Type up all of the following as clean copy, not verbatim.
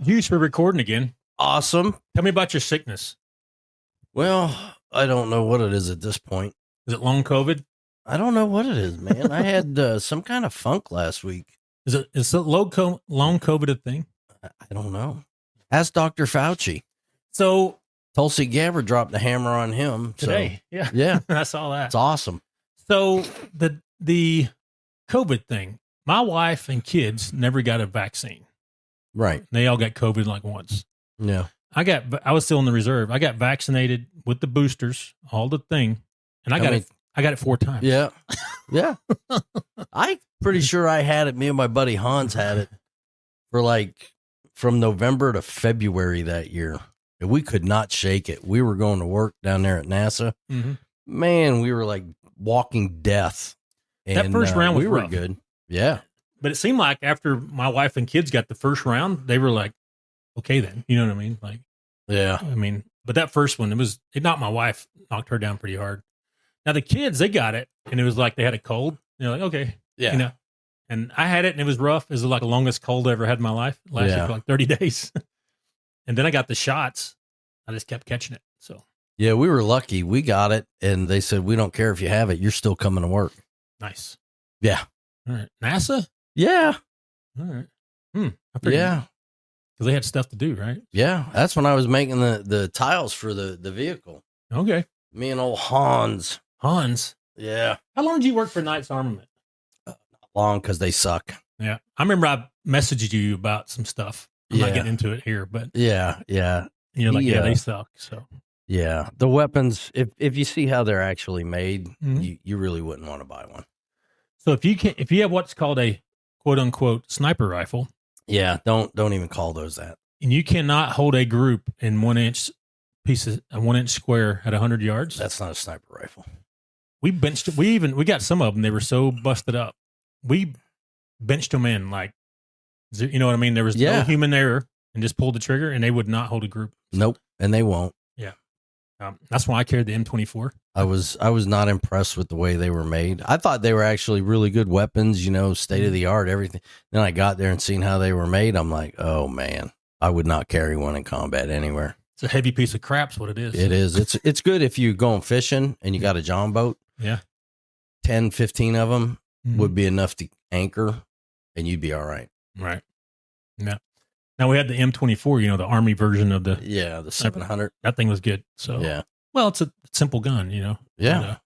Use for recording again. Awesome. Tell me about your sickness. Well, I don't know what it is at this point. Is it long COVID? I don't know what it is, man. I had some kind of funk last week. Is the long COVID a thing? I don't know. Ask Dr. Fauci. So Tulsi Gabbard dropped the hammer on him today. So, yeah. I saw that. It's awesome. So the COVID thing, my wife and kids never got a vaccine. Right. They all got COVID like once. Yeah. I was still in the reserve. I got vaccinated with the boosters, all the thing, and I got it 4 times. Yeah. Yeah. I'm pretty sure I had it. Me and my buddy Hans had it for like from November to February that year. And we could not shake it. We were going to work down there at NASA. Mm-hmm. Man, we were like walking death. And that first round was we were rough. good. Yeah. But it seemed like after my wife and kids got the first round, they were like, okay, then, you know what I mean? Like, yeah. I mean, but that first one, it knocked my wife, knocked her down pretty hard. Now the kids, they got it, and it was like they had a cold. They're like, okay, yeah, you know. And I had it, and it was rough. It was like the longest cold I ever had in my life. It lasted for like 30 days. And then I got the shots. I just kept catching it. So yeah, we were lucky. We got it, and they said, we don't care if you have it. You're still coming to work. Nice. Yeah. All right. NASA? Yeah. All right. Yeah. Because they had stuff to do, right? Yeah. That's when I was making the tiles for the vehicle. Okay. Me and old Hans. Yeah. How long did you work for Knights Armament? Not long, because they suck. Yeah. I remember I messaged you about some stuff. I'm not getting into it here, but yeah. You're like, they suck. So yeah, the weapons, if you see how they're actually made, you really wouldn't want to buy one. So if you have what's called a quote unquote sniper rifle. Yeah. Don't even call those that. And you cannot hold a group in 1 inch pieces, a 1 inch square at 100 yards. That's not a sniper rifle. We got some of them. They were so busted up. We benched them in like, you know what I mean? There was no human error and just pulled the trigger, and they would not hold a group. Nope. And they won't. Yeah. That's why I carried the M24. I was not impressed with the way they were made. I thought they were actually really good weapons, state of the art, everything. Then I got there and seen how they were made. I'm like, oh man, I would not carry one in combat anywhere. It's a heavy piece of crap's what it is. It is. It's good if you're going fishing and you got a John boat. Yeah. 10, 15 of them would be enough to anchor, and you'd be all right. Right. Yeah. Now we had the M24, the Army version of the 700. That thing was good. So yeah. Well, it's a simple gun, Yeah. And,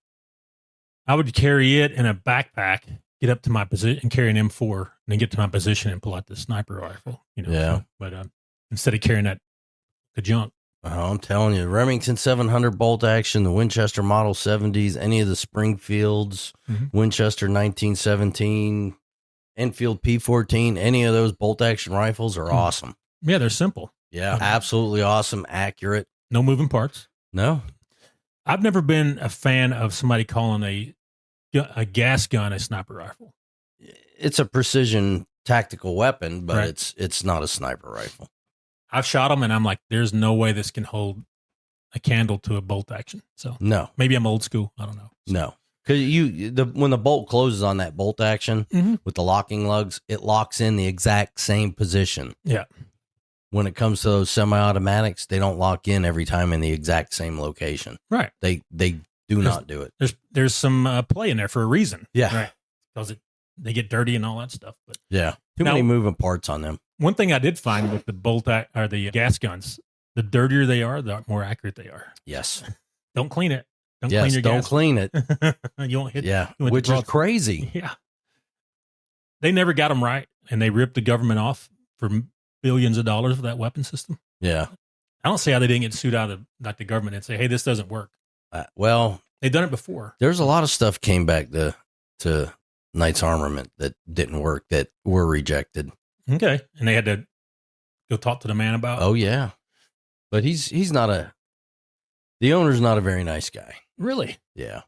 I would carry it in a backpack, get up to my position, and carry an M4, and then get to my position and pull out the sniper rifle. Yeah. So, but instead of carrying the junk. Oh, I'm telling you, Remington 700 bolt action, the Winchester Model 70s, any of the Springfields, Winchester 1917. Enfield P14, any of those bolt action rifles are awesome. Yeah, they're simple. Yeah, absolutely awesome, accurate. No moving parts. No. I've never been a fan of somebody calling a gas gun a sniper rifle. It's a precision tactical weapon, but it's not a sniper rifle. I've shot them, and I'm like, there's no way this can hold a candle to a bolt action. So no, maybe I'm old school. I don't know. So. No. Because when the bolt closes on that bolt action with the locking lugs, it locks in the exact same position. Yeah. When it comes to those semi-automatics, they don't lock in every time in the exact same location. Right. They do not do it. There's some play in there for a reason. Yeah. Right. Because they get dirty and all that stuff. But yeah. Too many moving parts on them. One thing I did find with the gas guns, the dirtier they are, the more accurate they are. Yes. Don't clean it. Don't clean it. You won't hit. Yeah, which is crazy. Yeah, they never got them right, and they ripped the government off for billions of dollars for that weapon system. Yeah, I don't see how they didn't get sued out of the government and say, "Hey, this doesn't work." Well, they've done it before. There's a lot of stuff came back to Knights Armament that didn't work, that were rejected. Okay, and they had to go talk to the man about. Oh yeah, but he's not the owner's not a very nice guy. Really? Yeah.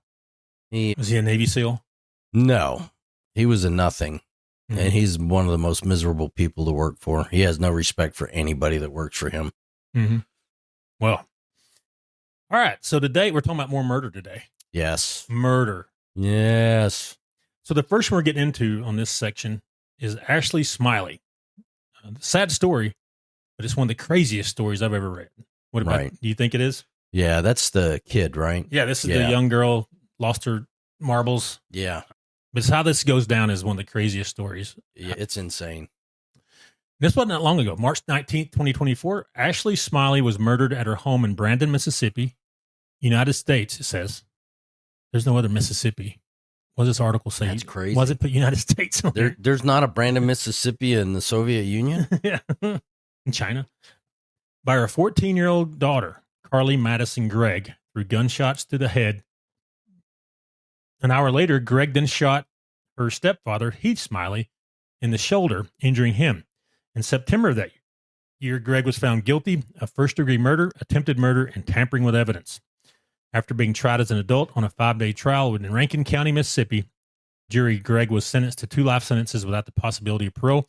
Was he a Navy SEAL? No, he was a nothing. And he's one of the most miserable people to work for. He has no respect for anybody that works for him. Mm-hmm. Well, all right. So today we're talking about more murder today. Yes. Murder. Yes. So the first one we're getting into on this section is Ashley Smylie. Sad story. but it's one of the craziest stories I've ever read. What about, do you think it is? Yeah, that's the kid, right? Yeah, this is the young girl, lost her marbles. Yeah. But it's how this goes down is one of the craziest stories. Yeah, it's insane. This wasn't that long ago. March 19th, 2024, Ashley Smylie was murdered at her home in Brandon, Mississippi, United States, it says. There's no other Mississippi. What does this article say? That's crazy. Why does it put United States on there? There's not a Brandon, Mississippi in the Soviet Union? Yeah. In China. By her 14-year-old daughter, Carly Madison Gregg, through gunshots to the head. An hour later, Gregg then shot her stepfather, Heath Smylie, in the shoulder, injuring him. In September of that year, Gregg was found guilty of first-degree murder, attempted murder, and tampering with evidence. After being tried as an adult on a 5-day trial in Rankin County, Mississippi, jury Gregg was sentenced to 2 life sentences without the possibility of parole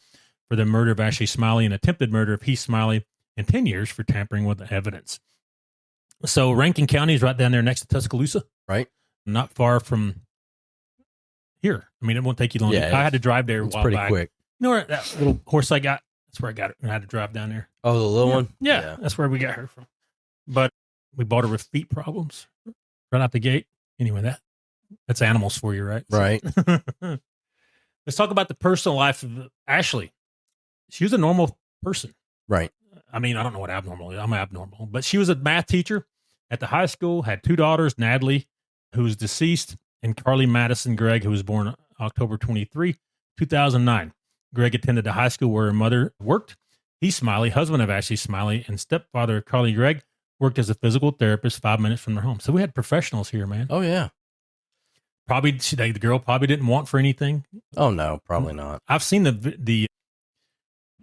for the murder of Ashley Smylie and attempted murder of Heath Smylie, and 10 years for tampering with evidence. So Rankin County is right down there next to Tuscaloosa. Right. Not far from here. I mean, it won't take you long. Yeah, I had to drive there a while pretty back. Quick. You know where that little horse I got? That's where I got it. I had to drive down there. Oh, the little one? Yeah, that's where we got her from. But we bought her with feet problems right out the gate. Anyway, that's animals for you, right? Right. Let's talk about the personal life of Ashley. She was a normal person. Right. I mean, I don't know what abnormal is. I'm abnormal. But she was a math teacher at the high school, had 2 daughters, Natalie, who was deceased, and Carly Madison Gregg, who was born October 23, 2009. Gregg attended the high school where her mother worked. Heath Smylie, husband of Ashley Smylie, and stepfather Carly Gregg, worked as a physical therapist 5 minutes from their home. So we had professionals here, man. Oh, yeah. Probably the girl probably didn't want for anything. Oh, no, probably not. I've seen the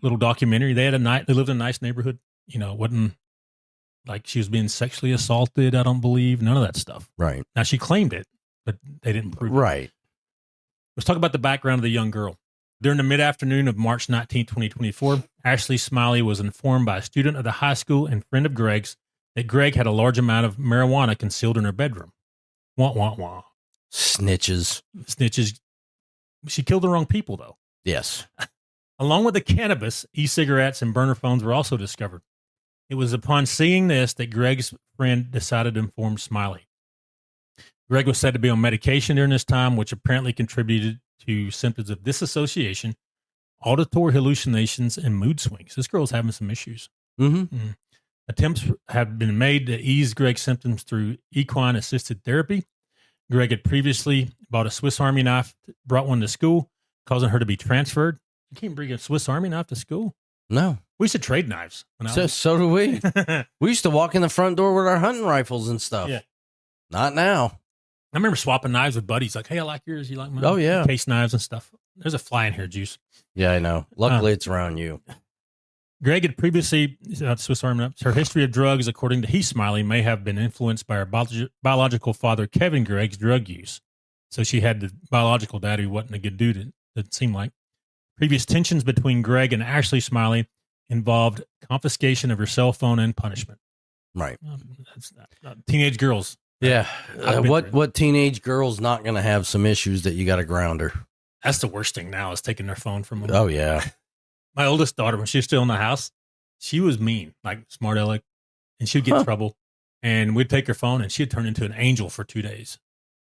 little documentary. They lived in a nice neighborhood. You know, it wasn't like she was being sexually assaulted, I don't believe. None of that stuff. Right. Now, she claimed it, but they didn't prove it. Right. Let's talk about the background of the young girl. During the mid-afternoon of March 19, 2024, Ashley Smylie was informed by a student of the high school and friend of Gregg's that Gregg had a large amount of marijuana concealed in her bedroom. Wah, wah, wah. Snitches. She killed the wrong people, though. Yes. Along with the cannabis, e-cigarettes, and burner phones were also discovered. It was upon seeing this that Gregg's friend decided to inform Smylie. Gregg was said to be on medication during this time, which apparently contributed to symptoms of dissociation, auditory hallucinations, and mood swings. This girl's having some issues. Mm-hmm. Attempts have been made to ease Gregg's symptoms through equine-assisted therapy. Gregg had previously bought a Swiss Army knife, brought one to school, causing her to be transferred. You can't bring a Swiss Army knife to school? No. We used to trade knives. So do we. We used to walk in the front door with our hunting rifles and stuff. Yeah. Not now. I remember swapping knives with buddies. Like, hey, I like yours. You like mine? Oh, yeah. Case knives and stuff. There's a fly in here, Juice. Yeah, I know. Luckily, it's around you. Gregg had previously, Swiss Army knives, her history of drugs, according to Heath Smylie, may have been influenced by her biological father, Kevin Gregg's drug use. So she had the biological dad who wasn't a good dude, it seemed like. Previous tensions between Gregg and Ashley Smylie involved confiscation of her cell phone and punishment. Right. That's teenage girls. Yeah. What teenage girl's not going to have some issues that you got to ground her? That's the worst thing now is taking their phone from them. Oh, yeah. My oldest daughter, when she was still in the house, she was mean, like smart aleck, and she'd get in trouble. And we'd take her phone, and she'd turn into an angel for 2 days.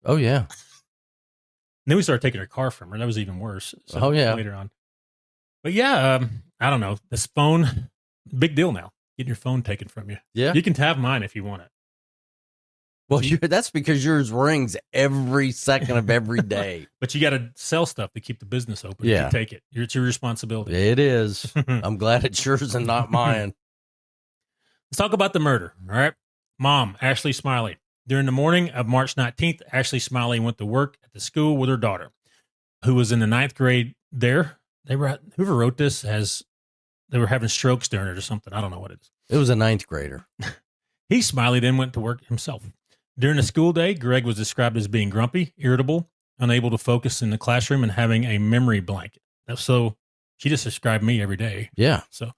Oh, yeah. And then we started taking her car from her. That was even worse. So later on. But yeah, I don't know. This phone, big deal now. Getting your phone taken from you. Yeah. You can have mine if you want it. Well, that's because yours rings every second of every day. But you got to sell stuff to keep the business open. Yeah. You take it. It's your responsibility. It is. I'm glad it's yours and not mine. Let's talk about the murder. All right. Mom, Ashley Smylie. During the morning of March 19th, Ashley Smylie went to work at the school with her daughter, who was in the 9th grade there. Whoever wrote this they were having strokes during it or something. I don't know what it is. It was a 9th grader. Heath Smylie then went to work himself. During the school day, Gregg was described as being grumpy, irritable, unable to focus in the classroom, and having a memory blank. So she just described me every day. Yeah. So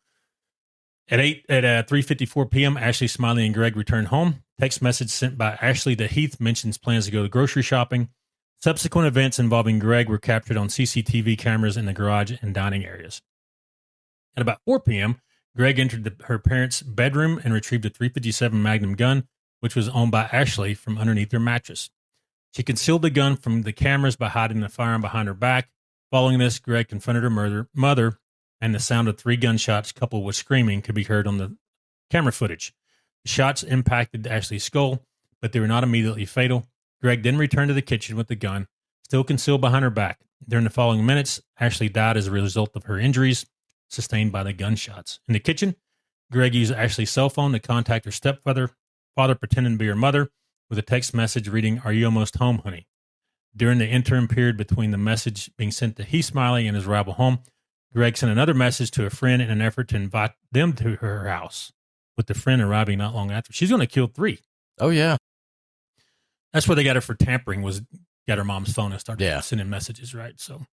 at 3:54 p.m., Ashley Smylie and Gregg returned home. Text message sent by Ashley to Heath mentions plans to go grocery shopping. Subsequent events involving Gregg were captured on CCTV cameras in the garage and dining areas. At about 4 p.m., Gregg entered her parents' bedroom and retrieved a .357 Magnum gun, which was owned by Ashley, from underneath their mattress. She concealed the gun from the cameras by hiding the firearm behind her back. Following this, Gregg confronted her mother, and the sound of 3 gunshots coupled with screaming could be heard on the camera footage. The shots impacted Ashley's skull, but they were not immediately fatal. Gregg then returned to the kitchen with the gun, still concealed behind her back. During the following minutes, Ashley died as a result of her injuries sustained by the gunshots. In the kitchen, Gregg used Ashley's cell phone to contact her stepfather, pretending to be her mother, with a text message reading, "Are you almost home, honey?" During the interim period between the message being sent to Smylie and his arrival home, Gregg sent another message to a friend in an effort to invite them to her house, with the friend arriving not long after. She's going to kill 3. Oh, yeah. That's where they got her for tampering, was got her mom's phone and started sending messages, right? So,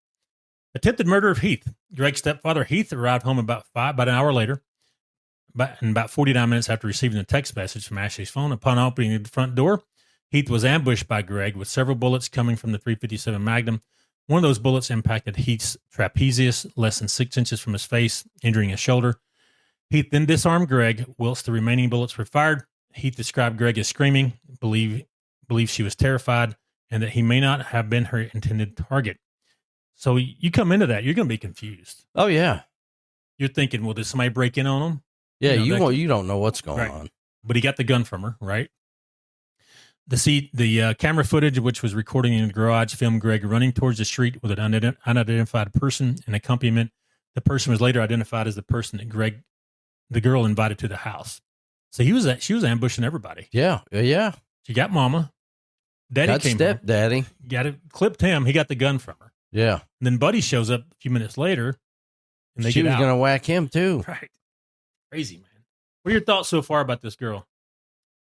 attempted murder of Heath. Gregg's stepfather, Heath, arrived home about an hour later, about 49 minutes after receiving a text message from Ashley's phone. Upon opening the front door, Heath was ambushed by Gregg with several bullets coming from the .357 Magnum. One of those bullets impacted Heath's trapezius, less than 6 inches from his face, injuring his shoulder. Heath then disarmed Gregg, whilst the remaining bullets were fired. Heath described Gregg as screaming, believed she was terrified, and that he may not have been her intended target. So you come into that, you're going to be confused. Oh, yeah. You're thinking, well, did somebody break in on him? Yeah, you don't know what's going on. But he got the gun from her, right? The camera footage, which was recording in the garage, filmed Gregg running towards the street with an unidentified person in accompaniment. The person was later identified as the person that the girl, invited to the house. So she was ambushing everybody. Yeah. She got mama. Daddy came home. Stepdaddy. Clipped him. He got the gun from her. Yeah. And then Buddy shows up a few minutes later, and she was going to whack him too. Right. Crazy, man. What are your thoughts so far about this girl?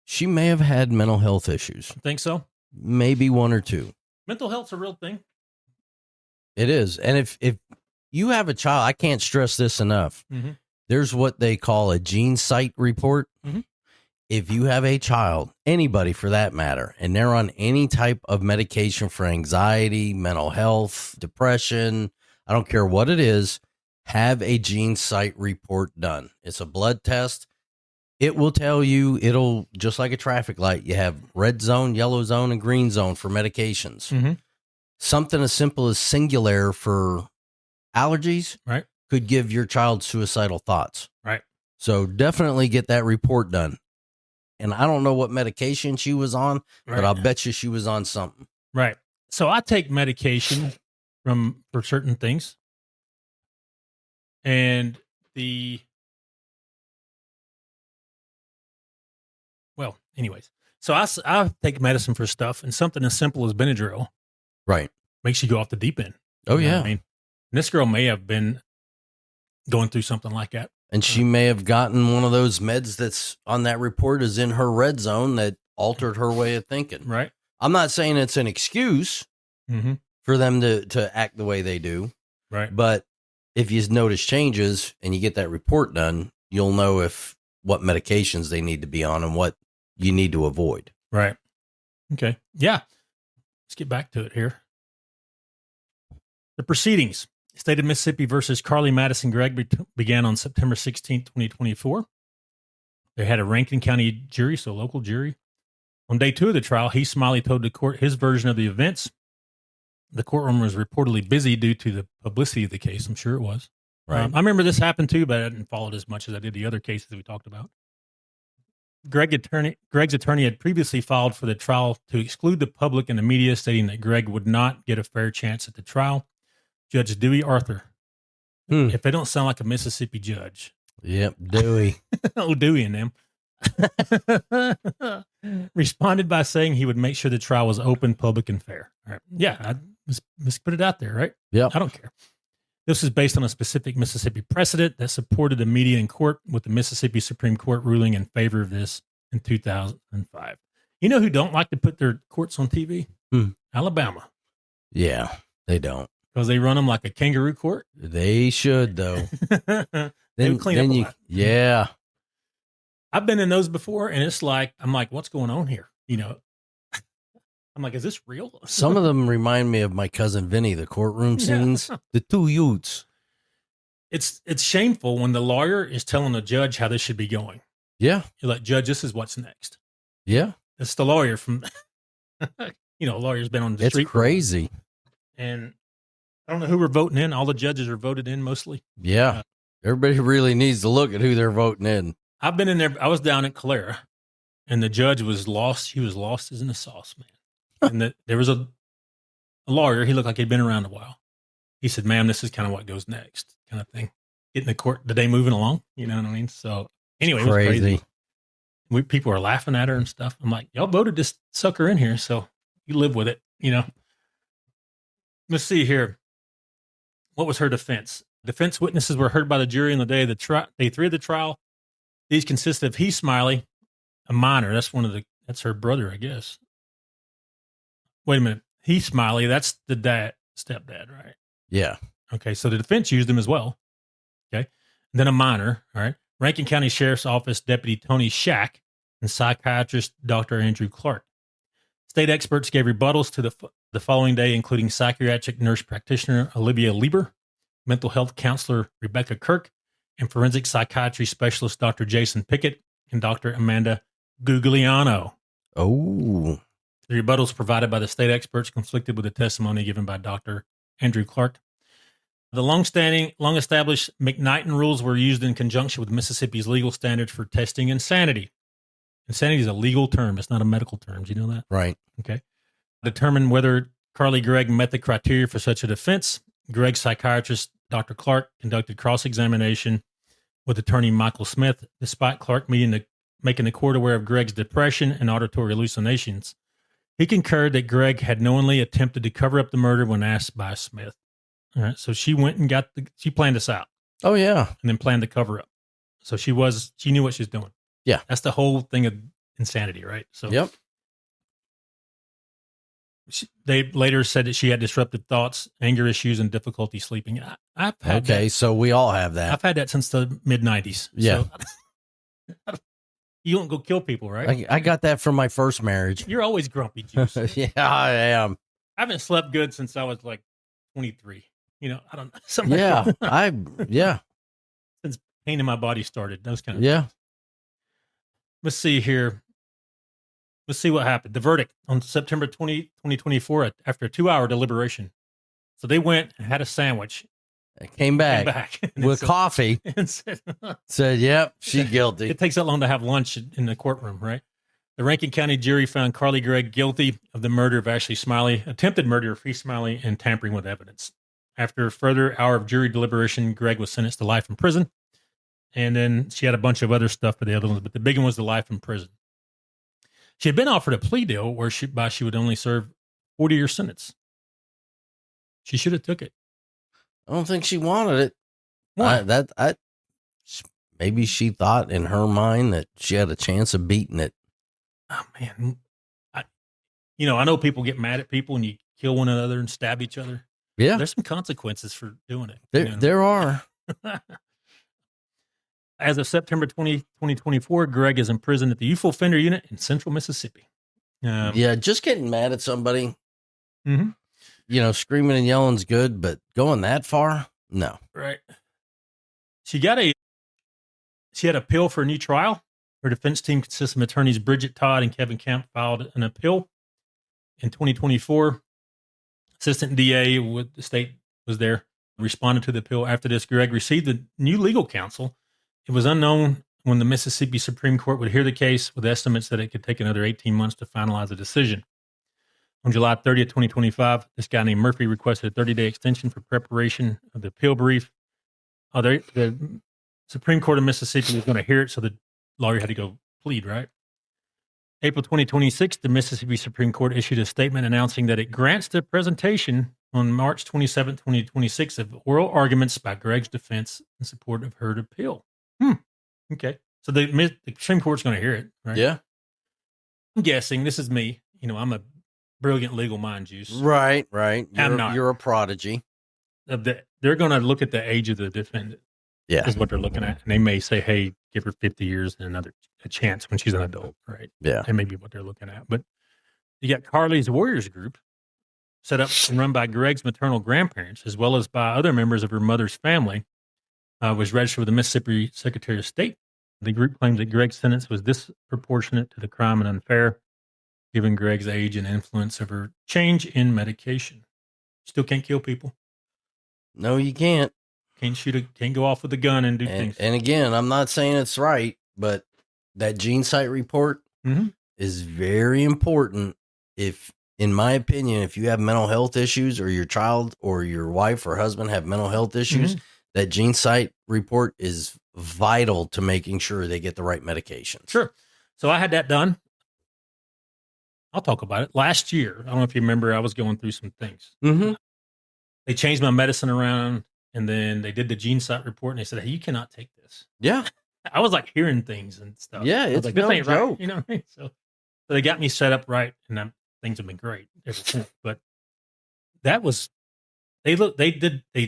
She may have had mental health issues. Think so? Maybe 1 or 2. Mental health's a real thing. It is. And if you have a child, I can't stress this enough. Mm-hmm. There's what they call a gene site report. Mm-hmm. If you have a child, anybody for that matter, and they're on any type of medication for anxiety, mental health, depression, I don't care what it is, have a gene site report done. It's a blood test. It will tell you, it'll, just like a traffic light, you have red zone, yellow zone, and green zone for medications. Mm-hmm. Something as simple as Singular for allergies right, could give your child suicidal thoughts. Right. So definitely get that report done. And I don't know what medication she was on, but I'll bet you she was on something. Right. So I take medication for certain things. And anyways, so I take medicine for stuff, and something as simple as Benadryl, right, makes you go off the deep end. Oh, yeah. I mean, and this girl may have been going through something like that. And she may have gotten one of those meds that's on that report is in her red zone that altered her way of thinking. Right. I'm not saying it's an excuse for them to act the way they do. Right. But if you notice changes and you get that report done, you'll know what medications they need to be on and what you need to avoid. Right. Okay. Yeah. Let's get back to it here. The proceedings. State of Mississippi versus Carly Madison Gregg began on September 16, 2024. They had a Rankin County jury, so local jury. On day 2 of the trial, Smylie told the court his version of the events. The courtroom was reportedly busy due to the publicity of the case. I'm sure it was. Right. I remember this happened too, but I didn't follow it as much as I did the other cases that we talked about. Gregg's attorney had previously filed for the trial to exclude the public and the media, stating that Gregg would not get a fair chance at the trial. Judge Dewey Arthur. If they don't sound like a Mississippi judge. Yep, Dewey. Oh, Dewey and them. Responded by saying he would make sure the trial was open, public, and fair. All right. Yeah, let's put it out there, right? Yeah. I don't care. This is based on a specific Mississippi precedent that supported the media in court, with the Mississippi Supreme Court ruling in favor of this in 2005. You know who don't like to put their courts on TV? Alabama. Yeah, they don't. Because they run them like a kangaroo court? They should, though. They clean up a lot. Yeah. I've been in those before, and I'm like, what's going on here? You know, I'm like, is this real? Some of them remind me of my cousin Vinny, the courtroom scenes. The two youths. it's shameful when the lawyer is telling the judge how this should be going. Yeah. You're like, Judge, this is what's next. Yeah. It's the lawyer from, lawyer's been on the street. It's crazy. And I don't know who we're voting in. All the judges are voted in mostly. Yeah. Everybody really needs to look at who they're voting in. I've been in there. I was down at Calera, and the judge was lost. He was lost as in the sauce, man. And there was a lawyer. He looked like he'd been around a while. He said, "Ma'am, this is kind of what goes next," kind of thing. Getting the court, the day moving along. You know what I mean? So anyway, it was crazy. People are laughing at her and stuff. I'm like, y'all voted this sucker in here, so you live with it. Let's see here. What was her defense? Defense witnesses were heard by the jury on the day of day 3 of the trial. These consisted of Smylie, a minor. That's her brother, I guess. Wait a minute. Smylie, that's the stepdad, right? Yeah. Okay, so the defense used him as well. Okay. And then a minor, all right. Rankin County Sheriff's Office Deputy Tony Shack and psychiatrist Dr. Andrew Clark. State experts gave rebuttals to the following day, including psychiatric nurse practitioner Olivia Lieber, mental health counselor Rebecca Kirk, and forensic psychiatry specialist Dr. Jason Pickett and Dr. Amanda Gugliano. Oh. The rebuttals provided by the state experts conflicted with the testimony given by Dr. Andrew Clark. The long-established McKnighton rules were used in conjunction with Mississippi's legal standards for testing insanity. Insanity is a legal term. It's not a medical term. Do you know that? Right. Okay. Determine whether Carly Gregg met the criteria for such a defense. Gregg's psychiatrist, Dr. Clark, conducted cross-examination with attorney Michael Smith, despite Clark making the court aware of Gregg's depression and auditory hallucinations. He concurred that Gregg had knowingly attempted to cover up the murder when asked by Smith. All right, so she went and she planned this out. Oh, yeah. And then planned the cover up. So she knew what she was doing. Yeah. That's the whole thing of insanity, right? So yep. They later said that she had disruptive thoughts, anger issues, and difficulty sleeping. I've had that. So we all have that. I've had that since the mid-90s. Yeah. So, you don't go kill people, right? I got that from my first marriage. You're always grumpy, Juice. Yeah, I am. I haven't slept good since I was like 23. I don't know. Yeah. Since pain in my body started, those kind of things. Let's see here. Let's see what happened. The verdict on September 20, 2024, after a 2-hour deliberation. So they went and had a sandwich. Came back with coffee and said, yep, she's guilty. It takes that long to have lunch in the courtroom, right? The Rankin County jury found Carly Gregg guilty of the murder of Ashley Smylie, attempted murder of Smylie, and tampering with evidence. After a further hour of jury deliberation, Gregg was sentenced to life in prison. And then she had a bunch of other stuff for the other ones, but the big one was the life in prison. She had been offered a plea deal where she would only serve 40-year sentence. She should have took it. I don't think she wanted it. Why? Maybe she thought in her mind that she had a chance of beating it. Oh man, I know people get mad at people and you kill one another and stab each other. Yeah, there's some consequences for doing it. There are. As of September 20, 2024, Gregg is in prison at the Youthful Offender Unit in Central Mississippi. Just getting mad at somebody. Mm-hmm. Screaming and yelling's good, but going that far, no. Right. She had a appeal for a new trial. Her defense team consists of attorneys Bridget Todd and Kevin Camp filed an appeal in 2024. Assistant DA with the state was there, responded to the appeal. After this, Gregg received a new legal counsel. It was unknown when the Mississippi Supreme Court would hear the case, with estimates that it could take another 18 months to finalize a decision. On July 30th, 2025, this guy named Murphy requested a 30-day extension for preparation of the appeal brief. The Supreme Court of Mississippi was going to hear it, so the lawyer had to go plead, right? April 2026, the Mississippi Supreme Court issued a statement announcing that it grants the presentation on March 27, 2026 of oral arguments by Gregg's defense in support of her appeal. Okay. So the Supreme Court's going to hear it, right? Yeah. I'm guessing, this is me, I'm a brilliant legal mind, Juice. Right. I'm not. You're a prodigy. They're going to look at the age of the defendant. Yeah. Is what they're looking at. And they may say, hey, give her 50 years and a chance when she's an adult, right? Yeah. That may be what they're looking at. But you got Carly's Warriors group set up and run by Gregg's maternal grandparents, as well as by other members of her mother's family. was registered with the Mississippi Secretary of State. The group claims that Gregg's sentence was disproportionate to the crime and unfair, given Gregg's age and influence of her change in medication. Still can't kill people. No, you can't. Can't go off with a gun and do things. And again, I'm not saying it's right, but that gene site report is very important. If, in my opinion, if you have mental health issues, or your child or your wife or husband have mental health issues, that gene site report is vital to making sure they get the right medications. Sure. So I had that done. I'll talk about it. Last year, I don't know if you remember, I was going through some things. They changed my medicine around, and then they did the gene site report, and they said, hey, you cannot take this. Yeah. I was like hearing things and stuff. Yeah, it's like, no this ain't joke. Right. You know what I mean? So they got me set up right, and things have been great ever since. But that was, they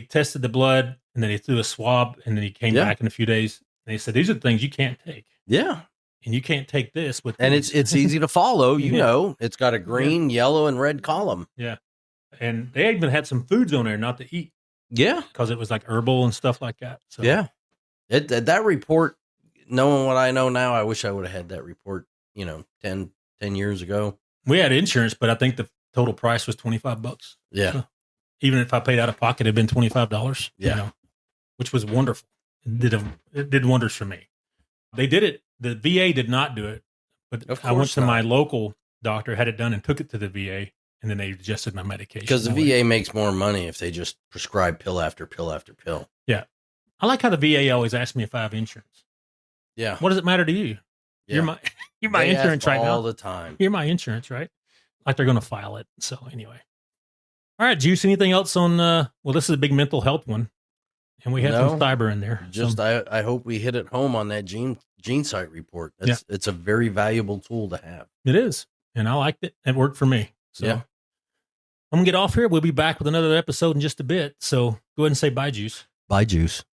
tested the blood, and then they threw a swab, and then he came back in a few days, and they said, these are the things you can't take. Yeah. And you can't take this with and these. it's easy to follow. You know, it's got a green, yellow, and red column. Yeah. And they even had some foods on there not to eat. Yeah. Because it was like herbal and stuff like that. So. Yeah. That report, knowing what I know now, I wish I would have had that report, 10 years ago. We had insurance, but I think the total price was $25. Yeah. So even if I paid out of pocket, it'd been $25. Yeah. Which was wonderful. It did wonders for me. They did it. The VA did not do it, but I went to my local doctor, had it done, and took it to the VA, and then they adjusted my medication. Because the VA makes more money if they just prescribe pill after pill after pill. Yeah. I like how the VA always asks me if I have insurance. Yeah. What does it matter to you? Yeah. You're my insurance right now. All the time. You're my insurance, right? Like they're going to file it. So anyway. All right, Juice, anything else on, this is a big mental health one. And we had some cyber in there. Just, I hope we hit it home on that gene site report. It's a very valuable tool to have. It is. And I liked it. It worked for me. So I'm going to get off here. We'll be back with another episode in just a bit. So go ahead and say bye, Juice. Bye, Juice.